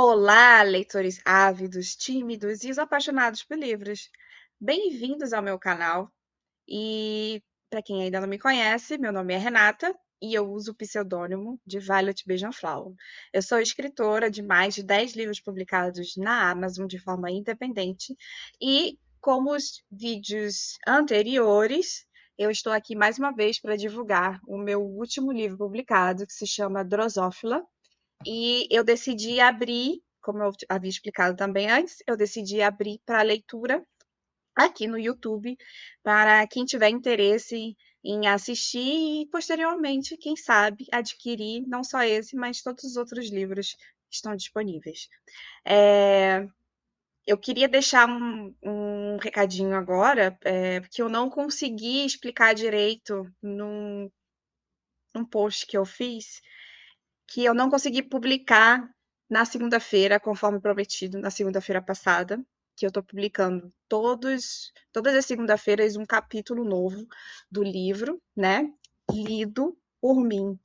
Olá, leitores ávidos, tímidos e os apaixonados por livros. Bem-vindos ao meu canal. E para quem ainda não me conhece, meu nome é Renata e eu uso o pseudônimo de Violet Bejanflower. Eu sou escritora de mais de 10 livros publicados na Amazon de forma independente e, como os vídeos anteriores, eu estou aqui mais uma vez para divulgar o meu último livro publicado, que se chama Drosófila, e eu decidi abrir, como eu havia explicado também antes, eu decidi abrir para leitura aqui no YouTube, para quem tiver interesse em assistir e, posteriormente, quem sabe, adquirir não só esse, mas todos os outros livros que estão disponíveis. É, eu queria deixar um recadinho agora, porque eu não consegui explicar direito num post que eu fiz, que eu não consegui publicar na segunda-feira, conforme prometido, na segunda-feira passada, que eu estou publicando todas as segunda-feiras um capítulo novo do livro, né? Lido por mim.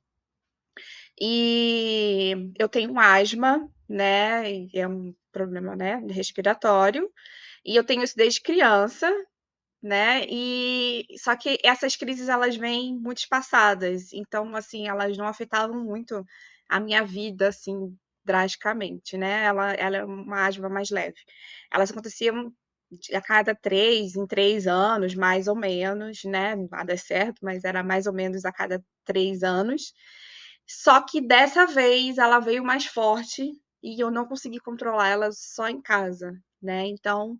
E eu tenho asma, né? E é um problema, né, respiratório, e eu tenho isso desde criança, né? E só que essas crises elas vêm muito espaçadas, então assim, elas não afetavam muito a minha vida assim drasticamente, né? Ela é uma asma mais leve. Elas aconteciam a cada 3 em 3 anos, mais ou menos, né? Nada é certo, mas era mais ou menos a cada 3 anos. Só que dessa vez ela veio mais forte e eu não consegui controlar ela só em casa, né? Então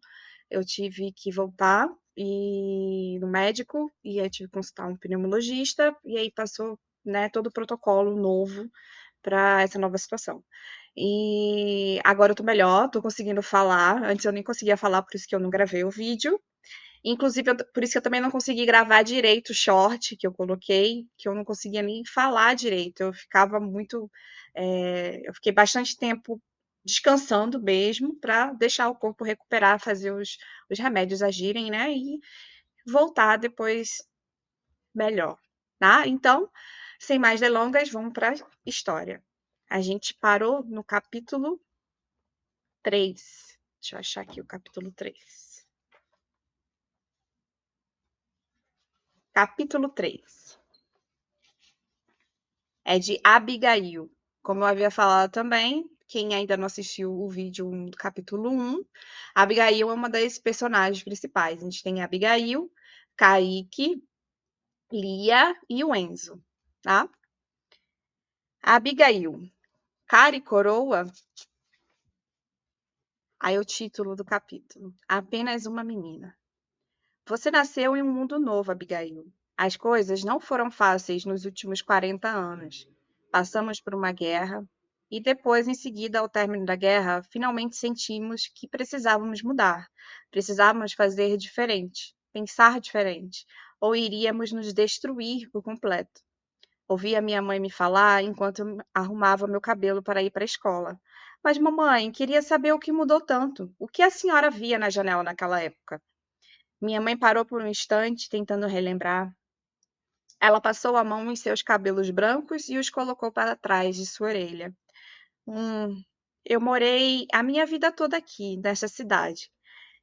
eu tive que voltar no médico e aí tive que consultar um pneumologista e aí passou, né, todo o protocolo novo para essa nova situação. E agora eu tô melhor, tô conseguindo falar. Antes eu nem conseguia falar, por isso que eu não gravei o vídeo. Inclusive, por isso que eu também não consegui gravar direito o short que eu coloquei, que eu não conseguia nem falar direito. Eu ficava muito. Eu fiquei bastante tempo descansando mesmo, para deixar o corpo recuperar, fazer os remédios agirem, né? E voltar depois melhor, tá? Então, sem mais delongas, vamos para a história. A gente parou no capítulo 3. Deixa eu achar aqui o capítulo 3. Capítulo 3 é de Abigail. Como eu havia falado também, quem ainda não assistiu o vídeo do capítulo 1, Abigail é uma das personagens principais. A gente tem Abigail, Kaique, Lia e o Enzo, tá? Abigail, cara e coroa, aí o título do capítulo. Apenas uma menina. Você nasceu em um mundo novo, Abigail. As coisas não foram fáceis nos últimos 40 anos. Passamos por uma guerra e depois, em seguida, ao término da guerra, finalmente sentimos que precisávamos mudar. Precisávamos fazer diferente, pensar diferente, ou iríamos nos destruir por completo. Ouvia minha mãe me falar enquanto eu arrumava meu cabelo para ir para a escola. Mas, mamãe, queria saber o que mudou tanto. O que a senhora via na janela naquela época? Minha mãe parou por um instante, tentando relembrar. Ela passou a mão em seus cabelos brancos e os colocou para trás de sua orelha. Hum, eu morei a minha vida toda aqui, nesta cidade.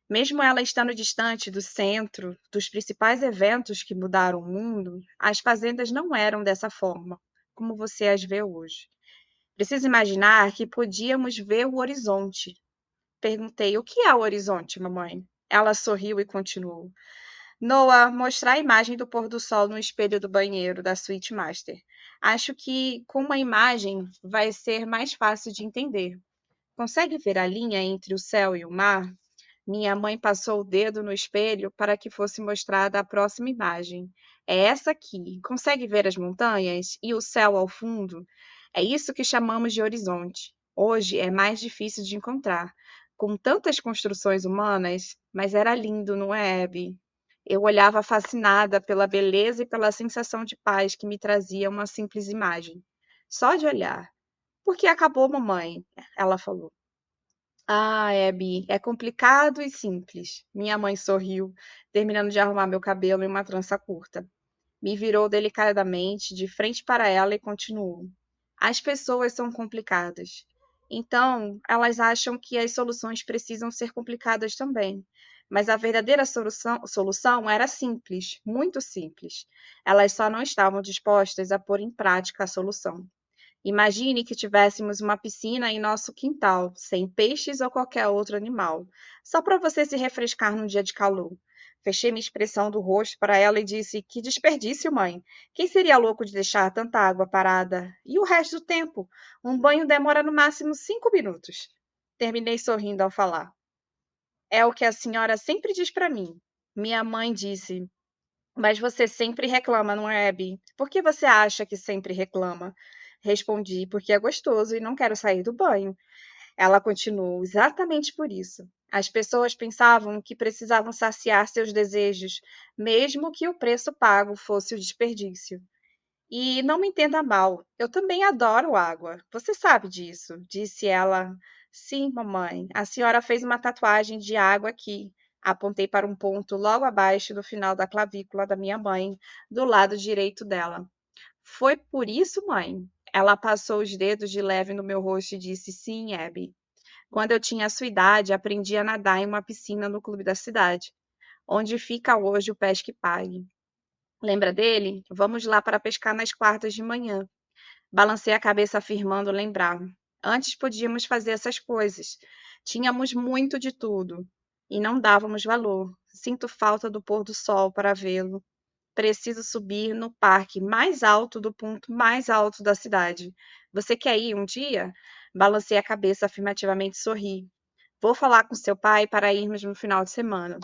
Mesmo ela estando distante do centro, dos principais eventos que mudaram o mundo, as fazendas não eram dessa forma, como você as vê hoje. Precisa imaginar que podíamos ver o horizonte. Perguntei: o que é o horizonte, mamãe? Ela sorriu e continuou: Noah, mostrar a imagem do pôr do sol no espelho do banheiro da Suite Master. Acho que com uma imagem vai ser mais fácil de entender. Consegue ver a linha entre o céu e o mar? Minha mãe passou o dedo no espelho para que fosse mostrada a próxima imagem. É essa aqui. Consegue ver as montanhas e o céu ao fundo? É isso que chamamos de horizonte. Hoje é mais difícil de encontrar, com tantas construções humanas, mas era lindo, não é, Abby? Eu olhava fascinada pela beleza e pela sensação de paz que me trazia uma simples imagem. Só de olhar. Por que acabou, mamãe? Ela falou. Ah, Abby, é complicado e simples. Minha mãe sorriu, terminando de arrumar meu cabelo em uma trança curta. Me virou delicadamente de frente para ela e continuou. As pessoas são complicadas. Então, elas acham que as soluções precisam ser complicadas também. Mas a verdadeira solução era simples, muito simples. Elas só não estavam dispostas a pôr em prática a solução. Imagine que tivéssemos uma piscina em nosso quintal, sem peixes ou qualquer outro animal, só para você se refrescar num dia de calor. Fechei minha expressão do rosto para ela e disse: Que desperdício, mãe! Quem seria louco de deixar tanta água parada? E o resto do tempo? Um banho demora no máximo 5 minutos. Terminei sorrindo ao falar. É o que a senhora sempre diz para mim. Minha mãe disse: Mas você sempre reclama, não é, Abby? Por que você acha que sempre reclama? Respondi: Porque é gostoso e não quero sair do banho. Ela continuou: Exatamente por isso. As pessoas pensavam que precisavam saciar seus desejos, mesmo que o preço pago fosse o desperdício. E não me entenda mal, eu também adoro água. Você sabe disso, disse ela. Sim, mamãe, a senhora fez uma tatuagem de água aqui. Apontei para um ponto logo abaixo do final da clavícula da minha mãe, do lado direito dela. Foi por isso, mãe? Ela passou os dedos de leve no meu rosto e disse: Sim, Abby. Quando eu tinha a sua idade, aprendi a nadar em uma piscina no clube da cidade, onde fica hoje o Pesque Pague. Lembra dele? Vamos lá para pescar nas quartas de manhã. Balancei a cabeça afirmando lembrar. Antes podíamos fazer essas coisas. Tínhamos muito de tudo e não dávamos valor. Sinto falta do pôr do sol para vê-lo. Preciso subir no parque mais alto do ponto mais alto da cidade. Você quer ir um dia? Balancei a cabeça afirmativamente e sorri. Vou falar com seu pai para irmos no final de semana.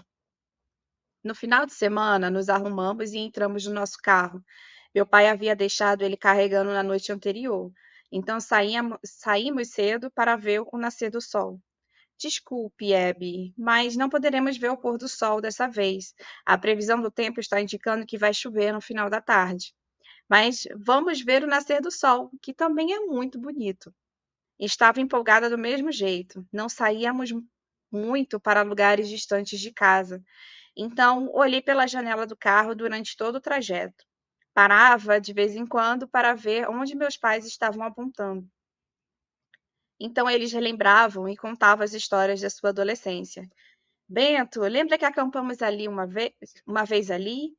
No final de semana, nos arrumamos e entramos no nosso carro. Meu pai havia deixado ele carregando na noite anterior, então saímos cedo para ver o nascer do sol. Desculpe, Abby, mas não poderemos ver o pôr do sol dessa vez. A previsão do tempo está indicando que vai chover no final da tarde. Mas vamos ver o nascer do sol, que também é muito bonito. Estava empolgada do mesmo jeito. Não saíamos muito para lugares distantes de casa. Então, olhei pela janela do carro durante todo o trajeto. Parava de vez em quando para ver onde meus pais estavam apontando. Então, eles relembravam e contavam as histórias da sua adolescência. Bento, lembra que acampamos ali uma vez ali?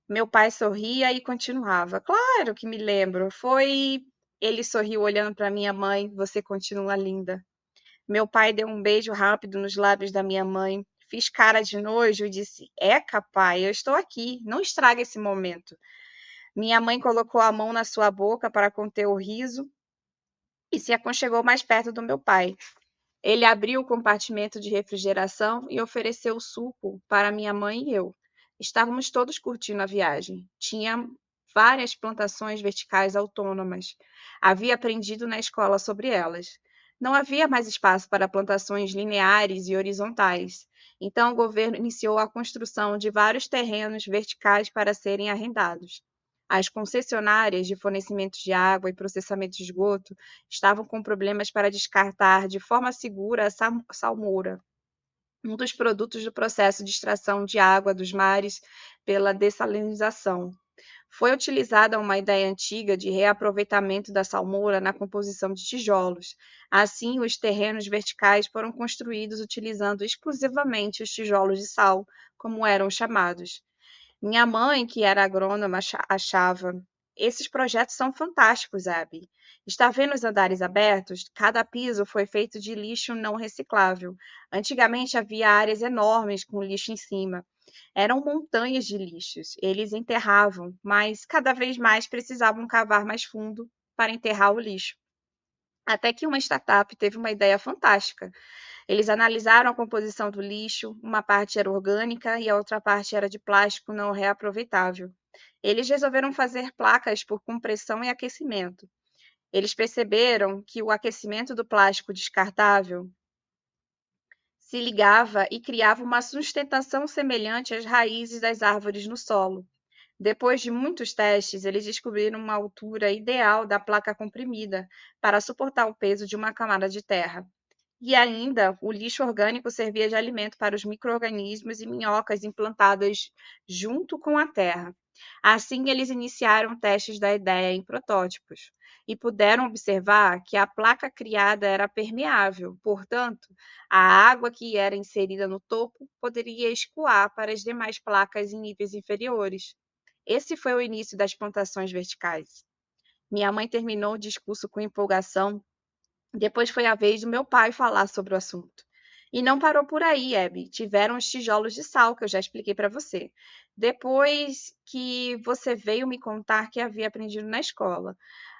Meu pai sorria e continuava. Claro que me lembro. Foi. Ele sorriu olhando para minha mãe. Você continua linda. Meu pai deu um beijo rápido nos lábios da minha mãe. Fiz cara de nojo e disse: Eca, pai, eu estou aqui. Não estraga esse momento. Minha mãe colocou a mão na sua boca para conter o riso e se aconchegou mais perto do meu pai. Ele abriu o compartimento de refrigeração e ofereceu suco para minha mãe e eu. Estávamos todos curtindo a viagem. Tinha várias plantações verticais autônomas. Havia aprendido na escola sobre elas. Não havia mais espaço para plantações lineares e horizontais. Então, o governo iniciou a construção de vários terrenos verticais para serem arrendados. As concessionárias de fornecimento de água e processamento de esgoto estavam com problemas para descartar de forma segura a salmoura, um dos produtos do processo de extração de água dos mares pela dessalinização. Foi utilizada uma ideia antiga de reaproveitamento da salmoura na composição de tijolos. Assim, os terrenos verticais foram construídos utilizando exclusivamente os tijolos de sal, como eram chamados. Minha mãe, que era agrônoma, achava: esses projetos são fantásticos, Abby. Está vendo os andares abertos? Cada piso foi feito de lixo não reciclável. Antigamente havia áreas enormes com lixo em cima. Eram montanhas de lixos. Eles enterravam, mas cada vez mais precisavam cavar mais fundo para enterrar o lixo. Até que uma startup teve uma ideia fantástica. Eles analisaram a composição do lixo, uma parte era orgânica e a outra parte era de plástico não reaproveitável. Eles resolveram fazer placas por compressão e aquecimento. Eles perceberam que o aquecimento do plástico descartável se ligava e criava uma sustentação semelhante às raízes das árvores no solo. Depois de muitos testes, eles descobriram uma altura ideal da placa comprimida para suportar o peso de uma camada de terra. E ainda, o lixo orgânico servia de alimento para os micro-organismos e minhocas implantadas junto com a terra. Assim, eles iniciaram testes da ideia em protótipos. e puderam observar que a placa criada era permeável, portanto, a água que era inserida no topo poderia escoar para as demais placas em níveis inferiores. Esse foi o início das plantações verticais. Minha mãe terminou o discurso com empolgação. Depois foi a vez do meu pai falar sobre o assunto. E não parou por aí, Abby. Tiveram os tijolos de sal, que eu já expliquei para você. Depois que você veio me contar que havia aprendido na escola.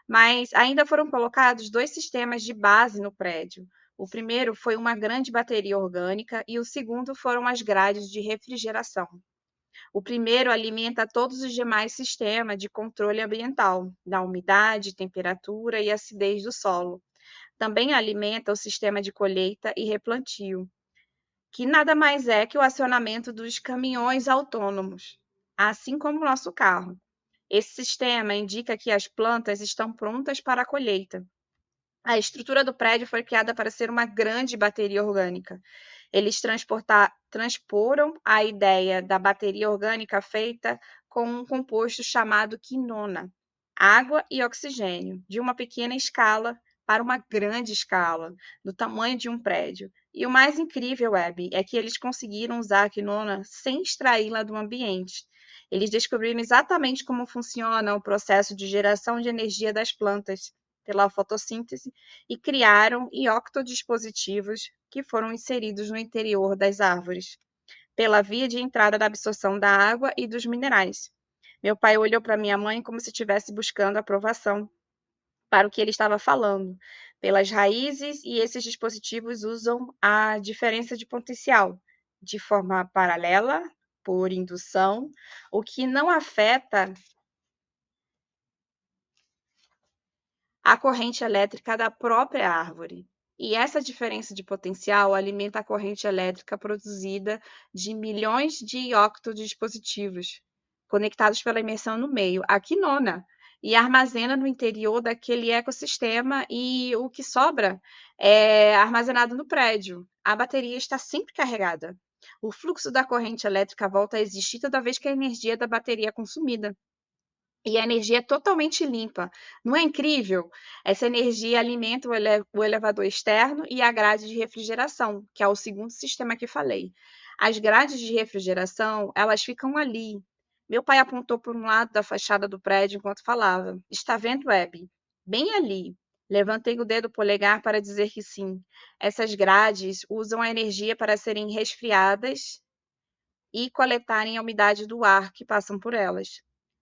Mas ainda foram colocados dois sistemas de base no prédio. O primeiro foi uma grande bateria orgânica e o segundo foram as grades de refrigeração. O primeiro alimenta todos os demais sistemas de controle ambiental, da umidade, temperatura e acidez do solo. Também alimenta o sistema de colheita e replantio, que nada mais é que o acionamento dos caminhões autônomos, assim como o nosso carro. Esse sistema indica que as plantas estão prontas para a colheita. A estrutura do prédio foi criada para ser uma grande bateria orgânica. Eles transporam a ideia da bateria orgânica feita com um composto chamado quinona, água e oxigênio, de uma pequena escala para uma grande escala, do tamanho de um prédio. E o mais incrível, Abby, é que eles conseguiram usar a quinona sem extraí-la do ambiente. Eles descobriram exatamente como funciona o processo de geração de energia das plantas pela fotossíntese e criaram iontodispositivos que foram inseridos no interior das árvores, pela via de entrada da absorção da água e dos minerais. Meu pai olhou para minha mãe como se estivesse buscando aprovação para o que ele estava falando, pelas raízes, e esses dispositivos usam a diferença de potencial de forma paralela, por indução, o que não afeta a corrente elétrica da própria árvore. E essa diferença de potencial alimenta a corrente elétrica produzida de milhões de octodispositivos conectados pela imersão no meio, a quinona, e armazena no interior daquele ecossistema e o que sobra é armazenado no prédio. A bateria está sempre carregada. O fluxo da corrente elétrica volta a existir toda vez que a energia da bateria é consumida. E a energia é totalmente limpa. Não é incrível? Essa energia alimenta o elevador externo e a grade de refrigeração, que é o segundo sistema que falei. As grades de refrigeração, elas ficam ali. Meu pai apontou por um lado da fachada do prédio enquanto falava. Está vendo, Abby? Bem ali. Levantei o dedo polegar para dizer que sim. Essas grades usam a energia para serem resfriadas e coletarem a umidade do ar que passam por elas.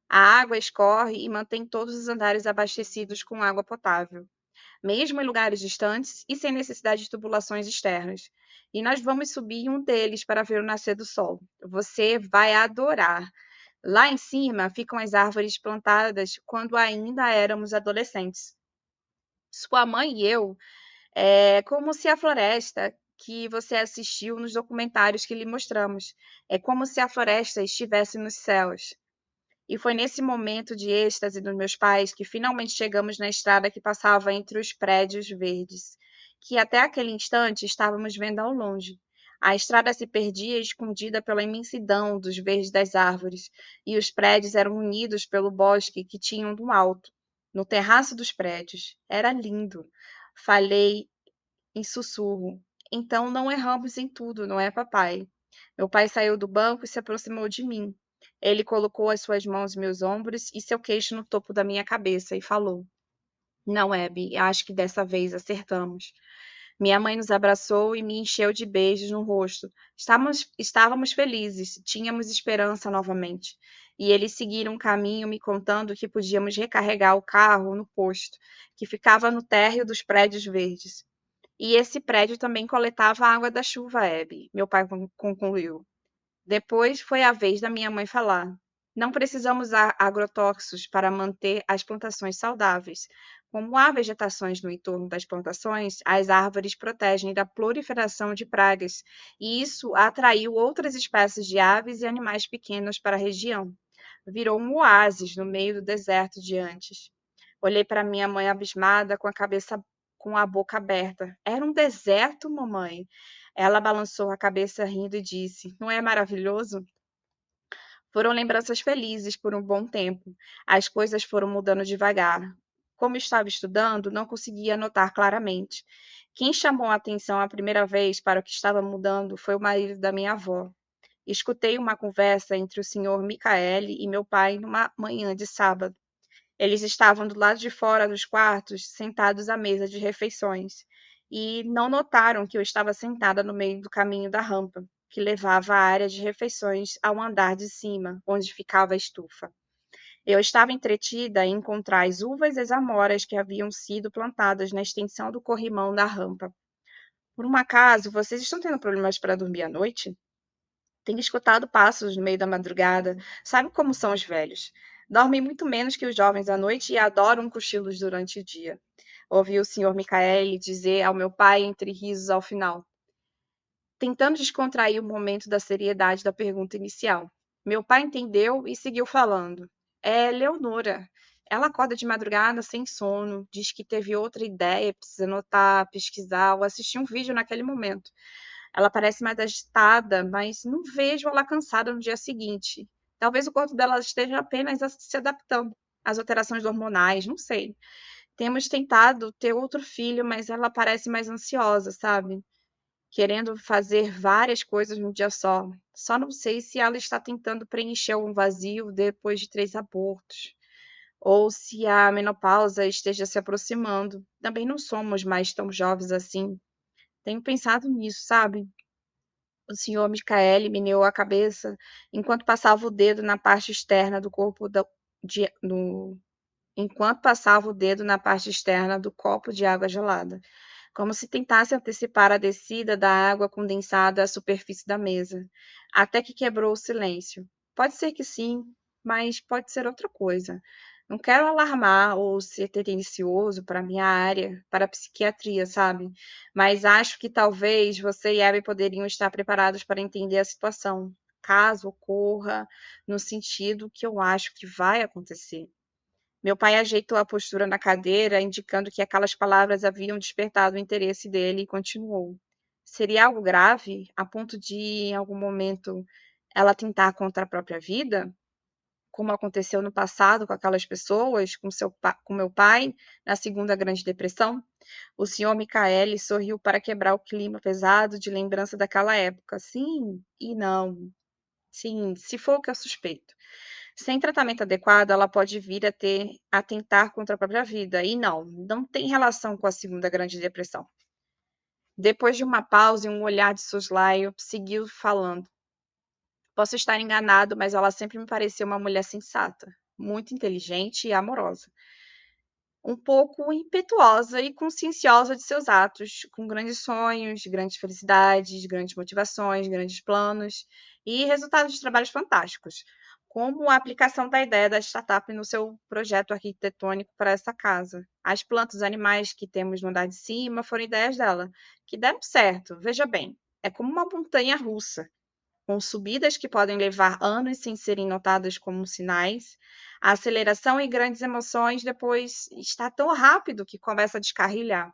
A água escorre e mantém todos os andares abastecidos com água potável, mesmo em lugares distantes e sem necessidade de tubulações externas. E nós vamos subir em um deles para ver o nascer do sol. Você vai adorar. Lá em cima ficam as árvores plantadas quando ainda éramos adolescentes. Sua mãe e eu, como se a floresta que você assistiu nos documentários que lhe mostramos, é como se a floresta estivesse nos céus. E foi nesse momento de êxtase dos meus pais que finalmente chegamos na estrada que passava entre os prédios verdes, que até aquele instante estávamos vendo ao longe. A estrada se perdia escondida pela imensidão dos verdes das árvores, e os prédios eram unidos pelo bosque que tinham do alto, no terraço dos prédios. Era lindo. Falei em sussurro. Então não erramos em tudo, não é, papai? Meu pai saiu do banco e se aproximou de mim. Ele colocou as suas mãos em meus ombros e seu queixo no topo da minha cabeça e falou: Não, Abby, acho que dessa vez acertamos. Minha mãe nos abraçou e me encheu de beijos no rosto. Estávamos felizes, tínhamos esperança novamente. E eles seguiram um caminho me contando que podíamos recarregar o carro no posto, que ficava no térreo dos prédios verdes. E esse prédio também coletava a água da chuva, Abby, meu pai concluiu. Depois foi a vez da minha mãe falar. Não precisamos usar agrotóxicos para manter as plantações saudáveis. Como há vegetações no entorno das plantações, as árvores protegem da proliferação de pragas, e isso atraiu outras espécies de aves e animais pequenos para a região. Virou um oásis no meio do deserto de antes. Olhei para minha mãe abismada, com a boca aberta. Era um deserto, mamãe. Ela balançou a cabeça rindo e disse: Não é maravilhoso? Foram lembranças felizes por um bom tempo. As coisas foram mudando devagar. Como estava estudando, não conseguia notar claramente. Quem chamou a atenção a primeira vez para o que estava mudando foi o marido da minha avó. Escutei uma conversa entre o senhor Micaele e meu pai numa manhã de sábado. Eles estavam do lado de fora dos quartos, sentados à mesa de refeições, e não notaram que eu estava sentada no meio do caminho da rampa, que levava à área de refeições ao andar de cima, onde ficava a estufa. Eu estava entretida em encontrar as uvas e as amoras que haviam sido plantadas na extensão do corrimão da rampa. Por um acaso, vocês estão tendo problemas para dormir à noite? Tenho escutado passos no meio da madrugada. Sabe como são os velhos? Dormem muito menos que os jovens à noite e adoram cochilos durante o dia. Ouvi o senhor Micael dizer ao meu pai entre risos ao final, tentando descontrair o momento da seriedade da pergunta inicial. Meu pai entendeu e seguiu falando. É Leonora. Ela acorda de madrugada sem sono, diz que teve outra ideia, precisa anotar, pesquisar ou assistir um vídeo naquele momento. Ela parece mais agitada, mas não vejo ela cansada no dia seguinte. Talvez o corpo dela esteja apenas se adaptando às alterações hormonais, não sei. Temos tentado ter outro filho, mas ela parece mais ansiosa, sabe? Querendo fazer várias coisas num dia só. Só não sei se ela está tentando preencher um vazio depois de 3 abortos, ou se a menopausa esteja se aproximando. Também não somos mais tão jovens assim. Tenho pensado nisso, sabe? O senhor Michael meneou a cabeça enquanto passava o dedo na parte externa do corpo de, no, enquanto passava o dedo na parte externa do copo de água gelada, como se tentasse antecipar a descida da água condensada à superfície da mesa, até que quebrou o silêncio. Pode ser que sim, mas pode ser outra coisa. Não quero alarmar ou ser tendencioso para a minha área, para a psiquiatria, sabe? Mas acho que talvez você e Abby poderiam estar preparados para entender a situação, caso ocorra, no sentido que eu acho que vai acontecer. Meu pai ajeitou a postura na cadeira, indicando que aquelas palavras haviam despertado o interesse dele e continuou. Seria algo grave, a ponto de, em algum momento, ela tentar contra a própria vida? Como aconteceu no passado com aquelas pessoas, com meu pai, na Segunda Grande Depressão? O senhor Micaele sorriu para quebrar o clima pesado de lembrança daquela época. Sim e não. Sim, se for o que eu suspeito. Sem tratamento adequado, ela pode vir a atentar contra a própria vida. E não tem relação com a Segunda Grande Depressão. Depois de uma pausa e um olhar de soslaio, seguiu falando. Posso estar enganado, mas ela sempre me pareceu uma mulher sensata, muito inteligente e amorosa. Um pouco impetuosa e conscienciosa de seus atos, com grandes sonhos, grandes felicidades, grandes motivações, grandes planos e resultados de trabalhos fantásticos, como a aplicação da ideia da startup no seu projeto arquitetônico para essa casa. As plantas e animais que temos no andar de cima foram ideias dela, que deram certo, veja bem. É como uma montanha russa com subidas que podem levar anos sem serem notadas como sinais, a aceleração e grandes emoções depois está tão rápido que começa a descarrilhar.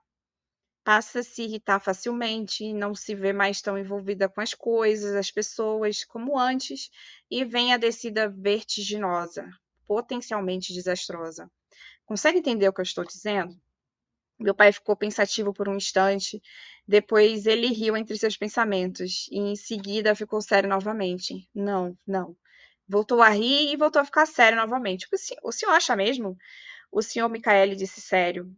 Passa a se irritar facilmente, não se vê mais tão envolvida com as coisas, as pessoas, como antes, e vem a descida vertiginosa, potencialmente desastrosa. Consegue entender o que eu estou dizendo? Meu pai ficou pensativo por um instante, depois ele riu entre seus pensamentos e em seguida ficou sério novamente. Não, não. Voltou a rir e voltou a ficar sério novamente. O senhor acha mesmo? O senhor Micaele disse sério.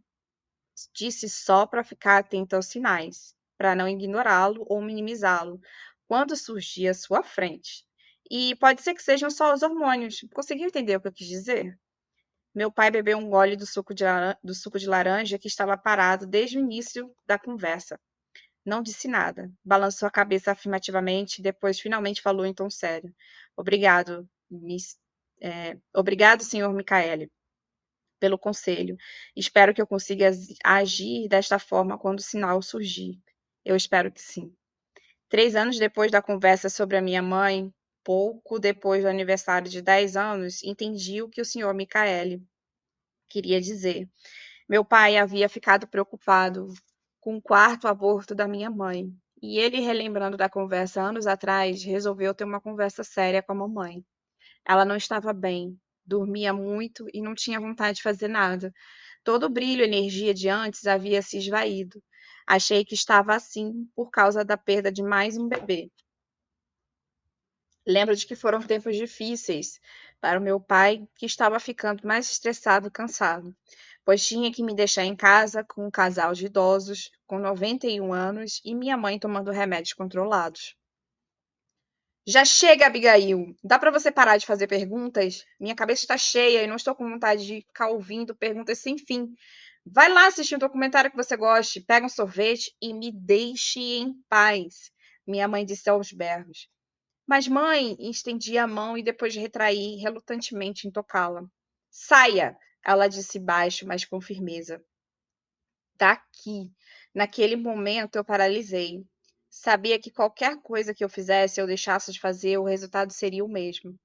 Disse só para ficar atento aos sinais, para não ignorá-lo ou minimizá-lo quando surgir à sua frente. E pode ser que sejam só os hormônios. Conseguiu entender o que eu quis dizer? Meu pai bebeu um gole do suco de laranja que estava parado desde o início da conversa. Não disse nada. Balançou a cabeça afirmativamente e depois finalmente falou em tom sério. Obrigado, obrigado, senhor Micaele, pelo conselho. Espero que eu consiga agir desta forma quando o sinal surgir. Eu espero que sim. 3 anos depois da conversa sobre a minha mãe, pouco depois do aniversário de 10 anos, entendi o que o senhor Micaele queria dizer. Meu pai havia ficado preocupado com o quarto aborto da minha mãe, e ele, relembrando da conversa anos atrás, resolveu ter uma conversa séria com a mamãe. Ela não estava bem, dormia muito e não tinha vontade de fazer nada. Todo o brilho e energia de antes havia se esvaído. Achei que estava assim por causa da perda de mais um bebê. Lembro de que foram tempos difíceis para o meu pai, que estava ficando mais estressado e cansado, pois tinha que me deixar em casa com um casal de idosos com 91 anos e minha mãe tomando remédios controlados. Já chega, Abigail! Dá para você parar de fazer perguntas? Minha cabeça está cheia e não estou com vontade de ficar ouvindo perguntas sem fim. Vai lá assistir um documentário que você goste, pega um sorvete e me deixe em paz, minha mãe disse aos berros. Mas, mãe, estendi a mão e depois retraí relutantemente em tocá-la. Saia! Ela disse baixo, mas com firmeza. Daqui. Naquele momento eu paralisei. Sabia que qualquer coisa que eu fizesse ou deixasse de fazer, o resultado seria o mesmo.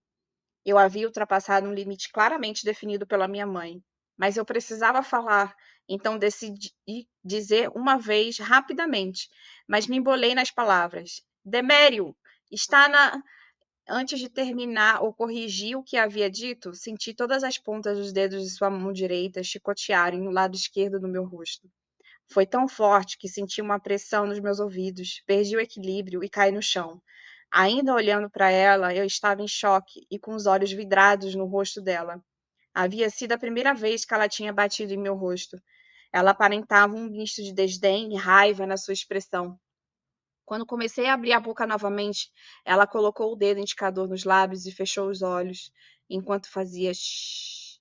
Eu havia ultrapassado um limite claramente definido pela minha mãe. Mas eu precisava falar, então decidi dizer uma vez rapidamente, mas me embolei nas palavras. Demério, está na. Antes de terminar ou corrigir o que havia dito, senti todas as pontas dos dedos de sua mão direita chicotearem no lado esquerdo do meu rosto. Foi tão forte que senti uma pressão nos meus ouvidos, perdi o equilíbrio e caí no chão. Ainda olhando para ela, eu estava em choque e com os olhos vidrados no rosto dela. Havia sido a primeira vez que ela tinha batido em meu rosto. Ela aparentava um misto de desdém e raiva na sua expressão. Quando comecei a abrir a boca novamente, ela colocou o dedo indicador nos lábios e fechou os olhos, enquanto fazia shhh.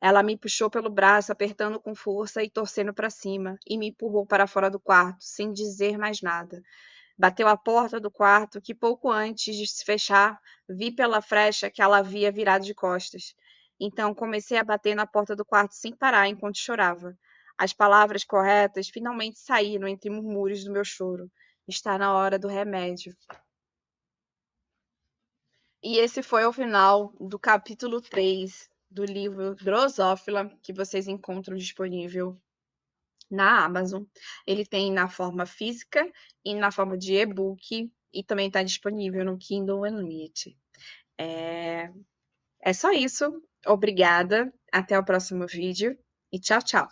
Ela me puxou pelo braço, apertando com força e torcendo para cima, e me empurrou para fora do quarto, sem dizer mais nada. Bateu a porta do quarto, que pouco antes de se fechar, vi pela frecha que ela havia virado de costas. Então comecei a bater na porta do quarto sem parar enquanto chorava. As palavras corretas finalmente saíram entre murmúrios do meu choro. Está na hora do remédio. E esse foi o final do capítulo 3 do livro Drosófila, que vocês encontram disponível na Amazon. Ele tem na forma física e na forma de e-book e também está disponível no Kindle Unlimited. É só isso. Obrigada. Até o próximo vídeo e tchau, tchau.